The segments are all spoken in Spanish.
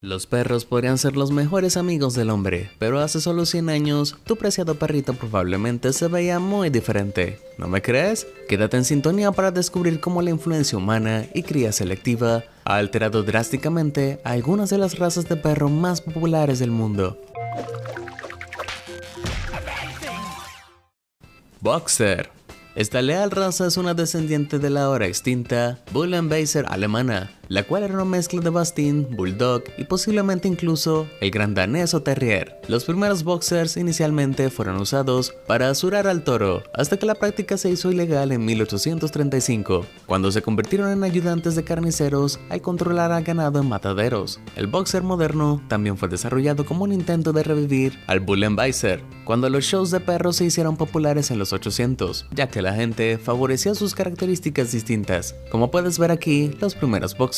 Los perros podrían ser los mejores amigos del hombre, pero hace solo 100 años, tu preciado perrito probablemente se veía muy diferente. ¿No me crees? Quédate en sintonía para descubrir cómo la influencia humana y cría selectiva ha alterado drásticamente a algunas de las razas de perro más populares del mundo. Boxer. Esta leal raza es una descendiente de la ahora extinta Bull and Weisser alemana, la cual era una mezcla de Bastín, Bulldog y posiblemente incluso el Gran Danés o Terrier. Los primeros boxers inicialmente fueron usados para asurar al toro, hasta que la práctica se hizo ilegal en 1835, cuando se convirtieron en ayudantes de carniceros al controlar al ganado en mataderos. El boxer moderno también fue desarrollado como un intento de revivir al Bull and Weisser, cuando los shows de perros se hicieron populares en los 800, ya que la gente favorecía sus características distintas. Como puedes ver aquí, los primeros boxers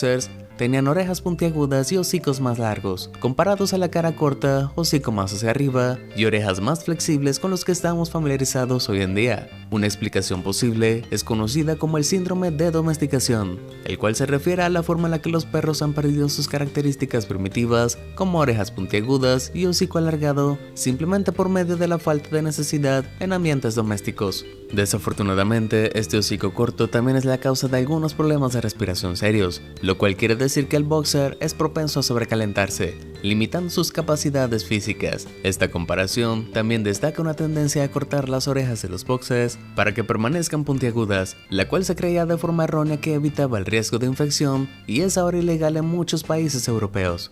tenían orejas puntiagudas y hocicos más largos, comparados a la cara corta, hocico más hacia arriba y orejas más flexibles con los que estamos familiarizados hoy en día. Una explicación posible es conocida como el síndrome de domesticación, el cual se refiere a la forma en la que los perros han perdido sus características primitivas, como orejas puntiagudas y hocico alargado, simplemente por medio de la falta de necesidad en ambientes domésticos. Desafortunadamente, este hocico corto también es la causa de algunos problemas de respiración serios, lo cual quiere decir que el boxer es propenso a sobrecalentarse, limitando sus capacidades físicas. Esta comparación también destaca una tendencia a cortar las orejas de los boxers para que permanezcan puntiagudas, la cual se creía de forma errónea que evitaba el riesgo de infección y es ahora ilegal en muchos países europeos.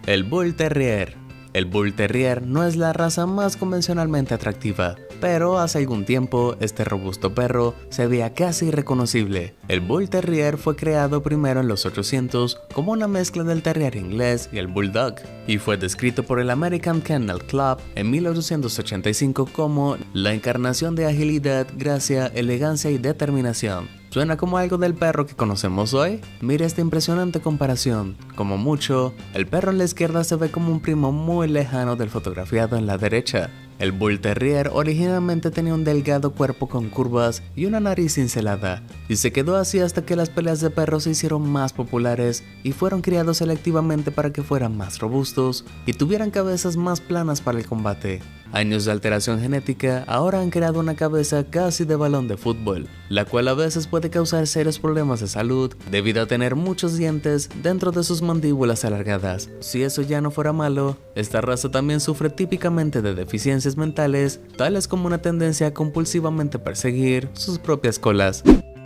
El Bull Terrier. El Bull Terrier no es la raza más convencionalmente atractiva, pero hace algún tiempo este robusto perro se veía casi irreconocible. El Bull Terrier fue creado primero en los 800 como una mezcla del Terrier inglés y el Bulldog, y fue descrito por el American Kennel Club en 1885 como la encarnación de agilidad, gracia, elegancia y determinación. ¿Suena como algo del perro que conocemos hoy? Mira esta impresionante comparación. Como mucho, el perro en la izquierda se ve como un primo muy lejano del fotografiado en la derecha. El Bull Terrier originalmente tenía un delgado cuerpo con curvas y una nariz cincelada, y se quedó así hasta que las peleas de perros se hicieron más populares y fueron criados selectivamente para que fueran más robustos y tuvieran cabezas más planas para el combate. Años de alteración genética ahora han creado una cabeza casi de balón de fútbol, la cual a veces puede causar serios problemas de salud debido a tener muchos dientes dentro de sus mandíbulas alargadas. Si eso ya no fuera malo, esta raza también sufre típicamente de deficiencias mentales, tales como una tendencia a compulsivamente perseguir sus propias colas.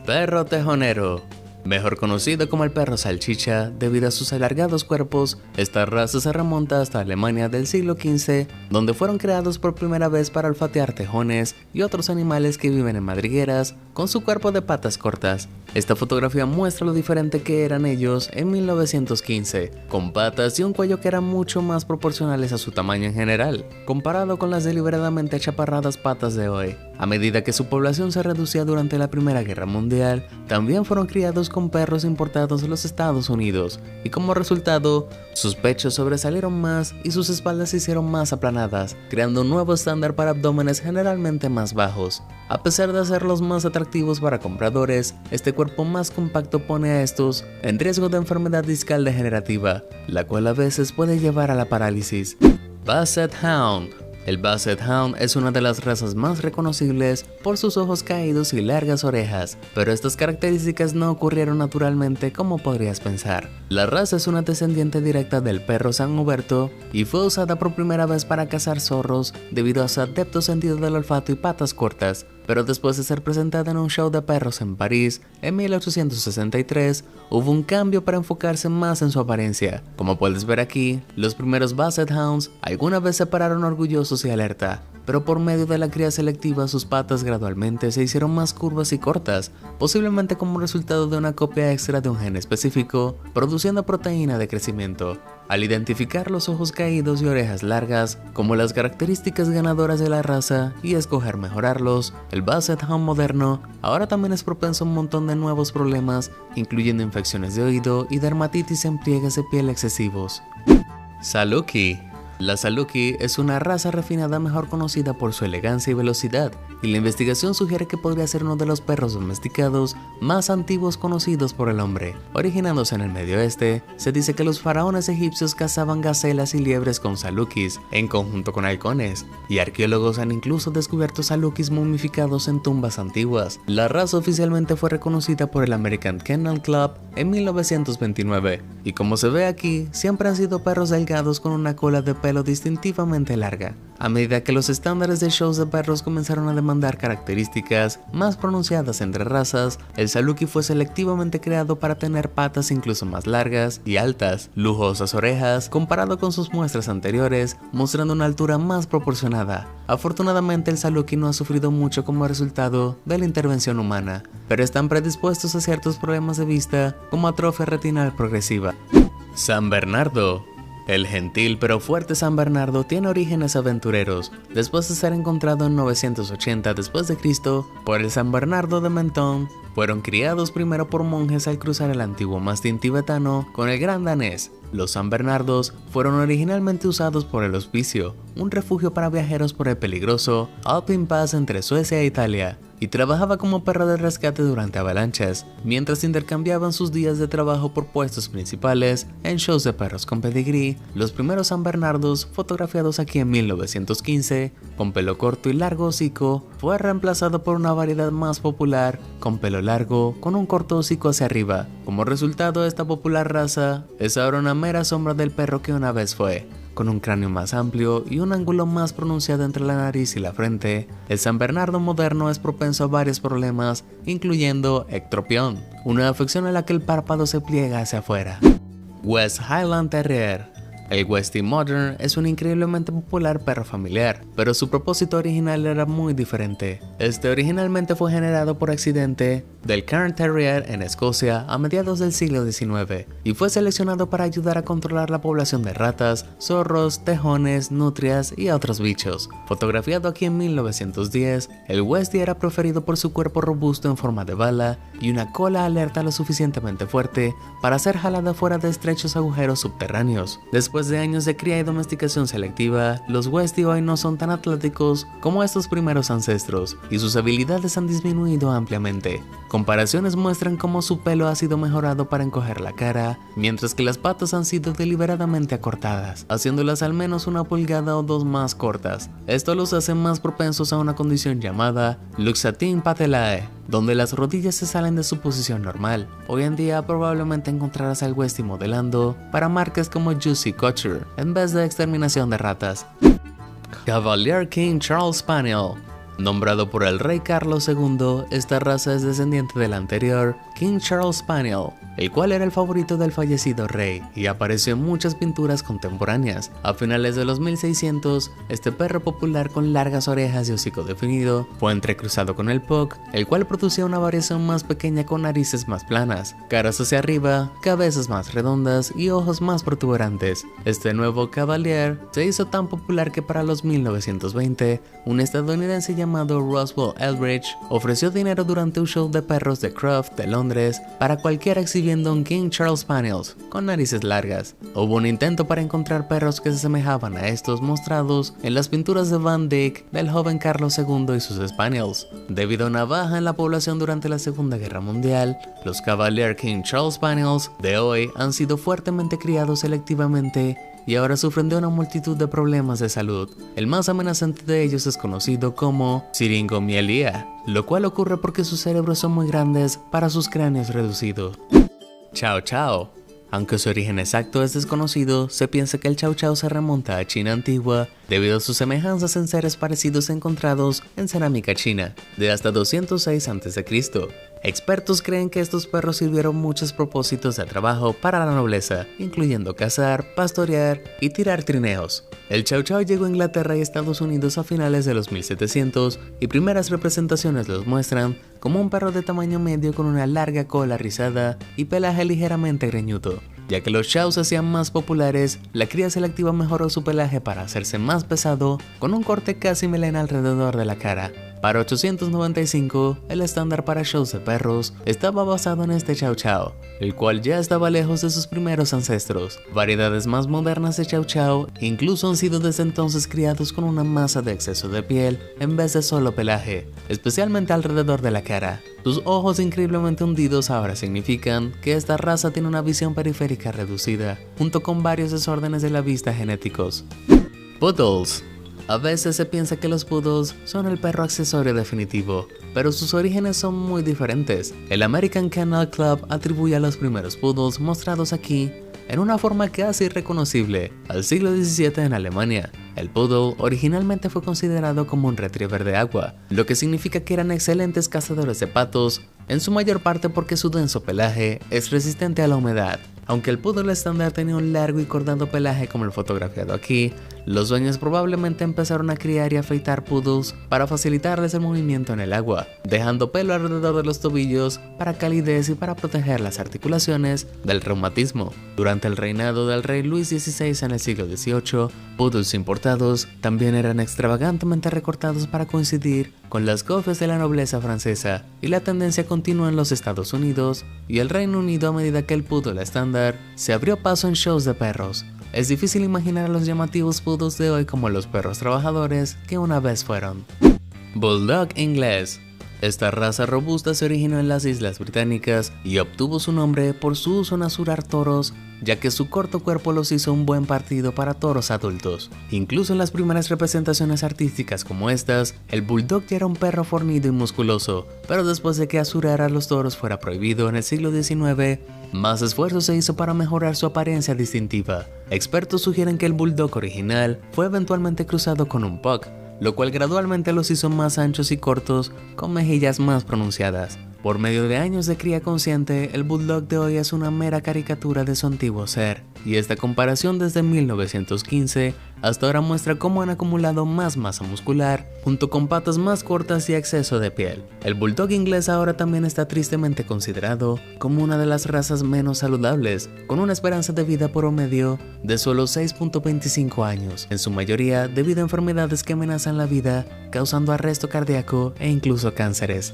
Perro tejonero. Mejor conocido como el perro salchicha, debido a sus alargados cuerpos, esta raza se remonta hasta Alemania del siglo XV, donde fueron creados por primera vez para olfatear tejones y otros animales que viven en madrigueras, con su cuerpo de patas cortas. Esta fotografía muestra lo diferente que eran ellos en 1915, con patas y un cuello que eran mucho más proporcionales a su tamaño en general, comparado con las deliberadamente achaparradas patas de hoy. A medida que su población se reducía durante la Primera Guerra Mundial, también fueron criados con perros importados de los Estados Unidos, y como resultado, sus pechos sobresalieron más y sus espaldas se hicieron más aplanadas, creando un nuevo estándar para abdómenes generalmente más bajos. A pesar de hacerlos más atractivos para compradores, este cuerpo más compacto pone a estos en riesgo de enfermedad discal degenerativa, la cual a veces puede llevar a la parálisis. Basset Hound. El Basset Hound es una de las razas más reconocibles por sus ojos caídos y largas orejas, pero estas características no ocurrieron naturalmente como podrías pensar. La raza es una descendiente directa del perro San Huberto y fue usada por primera vez para cazar zorros debido a su adepto sentido del olfato y patas cortas, pero después de ser presentada en un show de perros en París en 1863, hubo un cambio para enfocarse más en su apariencia. Como puedes ver aquí, los primeros Basset Hounds alguna vez se pararon orgullosos y alerta, pero por medio de la cría selectiva sus patas gradualmente se hicieron más curvas y cortas, posiblemente como resultado de una copia extra de un gen específico, produciendo proteína de crecimiento. Al identificar los ojos caídos y orejas largas como las características ganadoras de la raza y escoger mejorarlos, el Basset Hound moderno ahora también es propenso a un montón de nuevos problemas, incluyendo infecciones de oído y dermatitis en pliegues de piel excesivos. Saluki. La Saluki es una raza refinada mejor conocida por su elegancia y velocidad, y la investigación sugiere que podría ser uno de los perros domesticados más antiguos conocidos por el hombre. Originándose en el Medio Oeste, se dice que los faraones egipcios cazaban gacelas y liebres con Salukis, en conjunto con halcones, y arqueólogos han incluso descubierto Salukis momificados en tumbas antiguas. La raza oficialmente fue reconocida por el American Kennel Club en 1929, y como se ve aquí, siempre han sido perros delgados con una cola de pelo distintivamente larga. A medida que los estándares de shows de perros comenzaron a demandar características más pronunciadas entre razas, el Saluki fue selectivamente creado para tener patas incluso más largas y altas, lujosas orejas, comparado con sus muestras anteriores, mostrando una altura más proporcionada. Afortunadamente el Saluki no ha sufrido mucho como resultado de la intervención humana, pero están predispuestos a ciertos problemas de vista como atrofia retinal progresiva. San Bernardo. El gentil pero fuerte San Bernardo tiene orígenes aventureros, después de ser encontrado en 980 d.C. por el San Bernardo de Menton. Fueron criados primero por monjes al cruzar el antiguo mastín tibetano con el gran danés. Los San Bernardos fueron originalmente usados por el Hospicio, un refugio para viajeros por el peligroso Alpine Pass entre Suecia e Italia, y trabajaba como perro de rescate durante avalanchas, mientras intercambiaban sus días de trabajo por puestos principales en shows de perros con pedigrí. Los primeros San Bernardos, fotografiados aquí en 1915, con pelo corto y largo hocico, fue reemplazado por una variedad más popular, con pelo largo, con un corto hocico hacia arriba. Como resultado, esta popular raza es ahora una mera sombra del perro que una vez fue. Con un cráneo más amplio y un ángulo más pronunciado entre la nariz y la frente, el San Bernardo moderno es propenso a varios problemas, incluyendo ectropión, una afección en la que el párpado se pliega hacia afuera. West Highland Terrier. El Westie Modern es un increíblemente popular perro familiar, pero su propósito original era muy diferente. Este originalmente fue generado por accidente del Cairn Terrier en Escocia a mediados del siglo XIX y fue seleccionado para ayudar a controlar la población de ratas, zorros, tejones, nutrias y otros bichos. Fotografiado aquí en 1910, el Westie era preferido por su cuerpo robusto en forma de bala y una cola alerta lo suficientemente fuerte para ser jalada fuera de estrechos agujeros subterráneos. Después de años de cría y domesticación selectiva, los Westie hoy no son tan atléticos como estos primeros ancestros y sus habilidades han disminuido ampliamente. Comparaciones muestran cómo su pelo ha sido mejorado para encoger la cara, mientras que las patas han sido deliberadamente acortadas, haciéndolas al menos 1 pulgada o 2 más cortas. Esto los hace más propensos a una condición llamada luxatin patellae, donde las rodillas se salen de su posición normal. Hoy en día probablemente encontrarás al Westie modelando para marcas como Juicy Couture en vez de exterminación de ratas. Cavalier King Charles Spaniel. Nombrado por el rey Carlos II, esta raza es descendiente del anterior King Charles Spaniel, el cual era el favorito del fallecido rey y apareció en muchas pinturas contemporáneas. A finales de los 1600, este perro popular con largas orejas y hocico definido fue entrecruzado con el Pug, el cual producía una variación más pequeña con narices más planas, caras hacia arriba, cabezas más redondas y ojos más protuberantes. Este nuevo Cavalier se hizo tan popular que para los 1920, un estadounidense llamado Roswell Eldridge ofreció dinero durante un show de perros de Croft de Londres para cualquiera exhibiendo un King Charles Spaniels con narices largas. Hubo un intento para encontrar perros que se asemejaban a estos mostrados en las pinturas de Van Dyck del joven Carlos II y sus Spaniels. Debido a una baja en la población durante la Segunda Guerra Mundial, los Cavalier King Charles Spaniels de hoy han sido fuertemente criados selectivamente y ahora sufren de una multitud de problemas de salud. El más amenazante de ellos es conocido como siringomielía, lo cual ocurre porque sus cerebros son muy grandes para sus cráneos reducidos. Chow Chow. Aunque su origen exacto es desconocido, se piensa que el Chow Chow se remonta a China antigua debido a sus semejanzas en seres parecidos encontrados en cerámica china de hasta 206 a.C. Expertos creen que estos perros sirvieron muchos propósitos de trabajo para la nobleza, incluyendo cazar, pastorear y tirar trineos. El Chow Chow llegó a Inglaterra y Estados Unidos a finales de los 1700 y primeras representaciones los muestran como un perro de tamaño medio con una larga cola rizada y pelaje ligeramente greñudo. Ya que los chows se hacían más populares, la cría selectiva mejoró su pelaje para hacerse más pesado, con un corte casi melena alrededor de la cara. Para 895, el estándar para shows de perros estaba basado en este Chow Chow, el cual ya estaba lejos de sus primeros ancestros. Variedades más modernas de Chow Chow incluso han sido desde entonces criados con una masa de exceso de piel en vez de solo pelaje, especialmente alrededor de la cara. Sus ojos increíblemente hundidos ahora significan que esta raza tiene una visión periférica reducida, junto con varios desórdenes de la vista genéticos. Poodles. A veces se piensa que los poodles son el perro accesorio definitivo, pero sus orígenes son muy diferentes. El American Kennel Club atribuye a los primeros poodles mostrados aquí, en una forma casi irreconocible, al siglo XVII en Alemania. El poodle originalmente fue considerado como un retriever de agua, lo que significa que eran excelentes cazadores de patos, en su mayor parte porque su denso pelaje es resistente a la humedad. Aunque el poodle estándar tenía un largo y cortado pelaje como el fotografiado aquí, los dueños probablemente empezaron a criar y afeitar poodles para facilitarles el movimiento en el agua, dejando pelo alrededor de los tobillos para calidez y para proteger las articulaciones del reumatismo. Durante el reinado del rey Luis XVI en el siglo XVIII, poodles importados también eran extravagantemente recortados para coincidir con las coifes de la nobleza francesa, y la tendencia continúa en los Estados Unidos y el Reino Unido a medida que el poodle estándar se abrió paso en shows de perros. Es difícil imaginar a los llamativos poodles de hoy como los perros trabajadores que una vez fueron. Bulldog inglés. Esta raza robusta se originó en las Islas Británicas y obtuvo su nombre por su uso en asurar toros, ya que su corto cuerpo los hizo un buen partido para toros adultos. Incluso en las primeras representaciones artísticas como estas, el bulldog ya era un perro fornido y musculoso, pero después de que asurar a los toros fuera prohibido en el siglo XIX, más esfuerzo se hizo para mejorar su apariencia distintiva. Expertos sugieren que el bulldog original fue eventualmente cruzado con un pug, lo cual gradualmente los hizo más anchos y cortos, con mejillas más pronunciadas. Por medio de años de cría consciente, el bulldog de hoy es una mera caricatura de su antiguo ser, y esta comparación desde 1915 hasta ahora muestra cómo han acumulado más masa muscular, junto con patas más cortas y exceso de piel. El bulldog inglés ahora también está tristemente considerado como una de las razas menos saludables, con una esperanza de vida promedio de solo 6.25 años, en su mayoría debido a enfermedades que amenazan la vida, causando arresto cardíaco e incluso cánceres.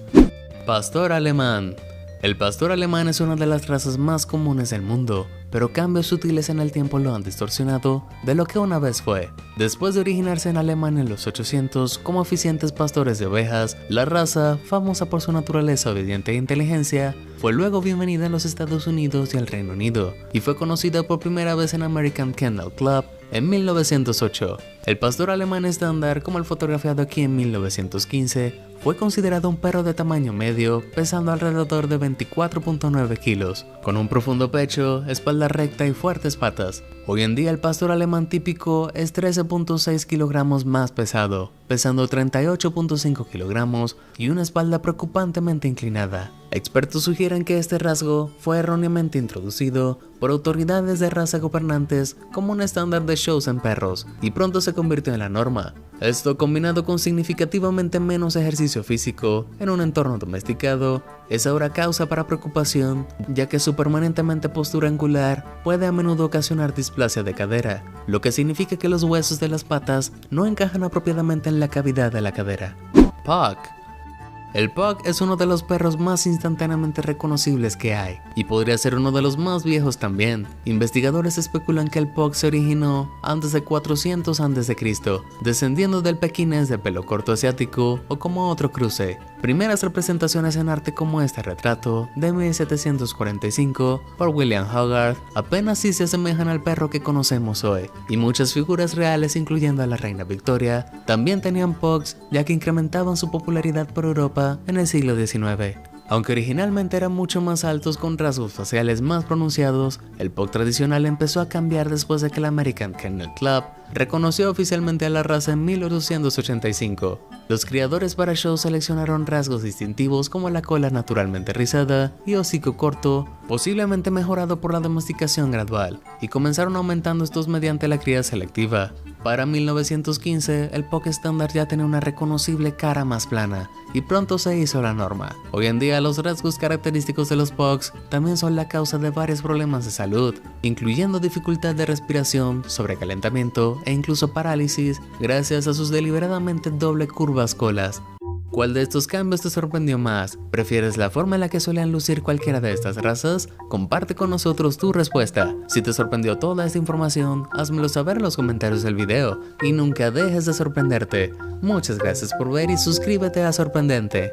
Pastor alemán. El pastor alemán es una de las razas más comunes del mundo, pero cambios sutiles en el tiempo lo han distorsionado de lo que una vez fue. Después de originarse en Alemania en los 800 como eficientes pastores de ovejas, la raza, famosa por su naturaleza obediente e inteligencia, fue luego bienvenida en los Estados Unidos y el Reino Unido, y fue conocida por primera vez en American Kennel Club en 1908. El pastor alemán estándar, como el fotografiado aquí en 1915, fue considerado un perro de tamaño medio, pesando alrededor de 24.9 kilos, con un profundo pecho, espalda recta y fuertes patas. Hoy en día el pastor alemán típico es 13.6 kilogramos más pesado, pesando 38.5 kilogramos y una espalda preocupantemente inclinada. Expertos sugieren que este rasgo fue erróneamente introducido por autoridades de raza gobernantes como un estándar de shows en perros, y pronto se convirtió en la norma. Esto, combinado con significativamente menos ejercicio físico en un entorno domesticado, es ahora causa para preocupación, ya que su permanentemente postura angular puede a menudo ocasionar displasia de cadera, lo que significa que los huesos de las patas no encajan apropiadamente en la cavidad de la cadera. Pug. El pug es uno de los perros más instantáneamente reconocibles que hay, y podría ser uno de los más viejos también. Investigadores especulan que el pug se originó antes de 400 a.C., descendiendo del pequinés de pelo corto asiático o como otro cruce. Primeras representaciones en arte como este retrato de 1745 por William Hogarth apenas sí se asemejan al perro que conocemos hoy, y muchas figuras reales, incluyendo a la reina Victoria, también tenían pugs, ya que incrementaban su popularidad por Europa en el siglo XIX. Aunque originalmente eran mucho más altos con rasgos faciales más pronunciados, el pug tradicional empezó a cambiar después de que el American Kennel Club reconoció oficialmente a la raza en 1885. Los criadores para shows seleccionaron rasgos distintivos como la cola naturalmente rizada y hocico corto, posiblemente mejorado por la domesticación gradual, y comenzaron aumentando estos mediante la cría selectiva. Para 1915, el pug estándar ya tenía una reconocible cara más plana, y pronto se hizo la norma. Hoy en día, los rasgos característicos de los pugs también son la causa de varios problemas de salud, incluyendo dificultad de respiración, sobrecalentamiento e incluso parálisis, gracias a sus deliberadamente doble curvas colas. ¿Cuál de estos cambios te sorprendió más? ¿Prefieres la forma en la que suelen lucir cualquiera de estas razas? Comparte con nosotros tu respuesta. Si te sorprendió toda esta información, házmelo saber en los comentarios del video y nunca dejes de sorprenderte. Muchas gracias por ver y suscríbete a Sorprendente.